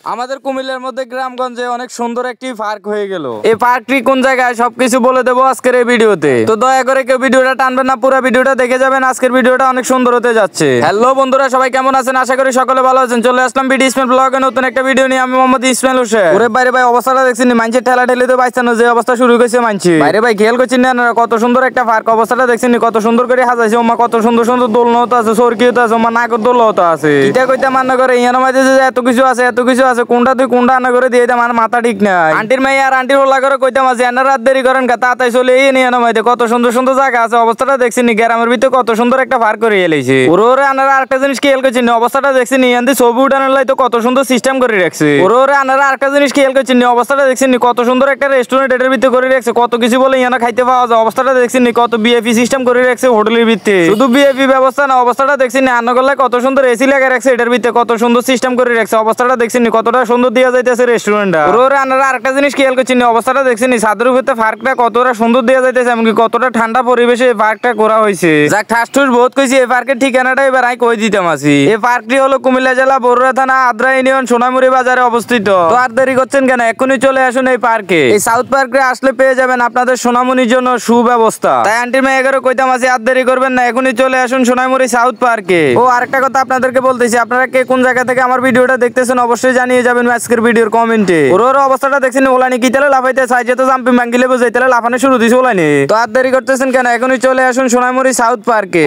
আমাদের কুমিল্লার মধ্যে গ্রামগঞ্জে অনেক সুন্দর একটি পার্ক হয়ে গেল। এই পার্কটি কোন জায়গায় সবকিছু বলে দেবো আজকের এই ভিডিওতে। তো দয়া করে কেউ ভিডিওটা টানবেন না, পুরো ভিডিওটা দেখে যাবেন। আজকের ভিডিওটা অনেক সুন্দর হতে যাচ্ছে। হ্যালো বন্ধুরা, সবাই কেমন আছেন? আশা করি সকলে ভালো আছেন। চলে আসলাম বিডি ইসমাইল ব্লগে নতুন একটা ভিডিও নিয়ে। আমি মোহাম্মদ ইসমাইল হোসেন। ওরে বাইরে ভাই অবস্থাটা দেখছেন, মানুষের ঠেলা ঠেলিতে বাইচানো যে অবস্থা শুরু করেছে মানছি। বাইরে ভাই খেয়াল করছেন না কত সুন্দর একটা পার্ক অবস্থাটা দেখছেন, কত সুন্দর করে সাজাইছে। ওমা কত সুন্দর সুন্দর দোলনাও আছে, সরকিও আছে, ওমা নাগর দোলনাও আছে। এটা কইতে মান্য করে ইয়ার মাঝে যে এত কিছু আছে, এত কিছু আছে, কোনটা তুই কোনটা আনা করে দিয়ে আমার মাথা ঠিক নাই। আন্টির মেয়ে আর আন্টির ওলা করে কইতাম আছে এনার রাত দেরি করেন তাড়াতাড়ি চলে এই নিয়ে নামাইতে। কত সুন্দর সুন্দর জায়গা আছে, অবস্থাটা দেখছেন গ্রামের ভিতরে কত সুন্দর একটা পার্ক করে এলাইছে। ওরে আনারা আরেকটা জিনিস খেয়াল করছেন, অবস্থাটা দেখছেন ইয়ান্দি ছবি উঠানোর লাই তো কত সুন্দর সিস্টেম করে রাখছে। ওরে আনারা আরেকটা জিনিস খেয়াল করছেন, অবস্থাটা দেখছেন কত সুন্দর একটা রেস্টুরেন্ট এটার ভিতরে করে রাখছে। কত কিছু বলে ইয়ানা খাইতে পাওয়া যায়। অবস্থাটা দেখছেন কত বিএপি সিস্টেম করে রাখছে হোটেলের ভিতরে। শুধু বিএপি ব্যবস্থা না, অবস্থাটা দেখছেন আন্নাগোল্লায় কত সুন্দর এসি লাগা রাখছে এটার ভিতরে, কত সুন্দর সিস্টেম করে রাখছে। অবস্থাটা দেখছেন কতটা সুন্দর দিয়া যাইতেছে রেস্টুরেন্টটা। ওরে আনারা আরেকটা জিনিস খেয়াল করছেন, অবস্থাটা দেখছেন ছাদের উপরে পার্কটা কতটা সুন্দর দেওয়া যাইতেছে, এমনকি কতটা ঠান্ডা পরিবেশে এই পার্কটা করা হয়েছে। যাক ঠাসঠুস বহুত কইছি, এই পার্কের ঠিকানাটা এবার আমি কই দিতাম আছি। এই পার্কটি হলো কুমিল্লা জেলা বরুড়া থানা আদ্রা ইউনিয়ন সোনামুড়ি বাজারে অবস্থিত। তো আর দেরি করছেন কেন, এখনই চলে আসুন এই পার্কে। এই সাউথ পার্কে আসলে পেয়ে যাবেন আপনাদের সোনামুড়ির জন্য সুব্যবস্থা। তাই আন্টির মেয়ে এগারো কইতাম আছি আর দেরি করবেন না, এখনই চলে আসুন সোনামুড়ি সাউথ পার্কে। ও আরেকটা কথা আপনাদেরকে বলতেছি, আপনারা কে কোন জায়গা থেকে আমার ভিডিওটা দেখতেছেন অবশ্যই জানিয়ে যাবেন আজকের ভিডিওর কমেন্টে। ওর অবস্থাটা দেখছেন ওলানি কি তাহলে লাফাইতে চাইছে, তো জাম্পিং ভাঙ্গিলে বোঝাই তাহলে লাফানো শুরু দিয়েছে ওলানি। তো আর দেরি করতেছেন কেন, এখনই চলে আসুন সোনামুড়ি সাউথ পার্কে।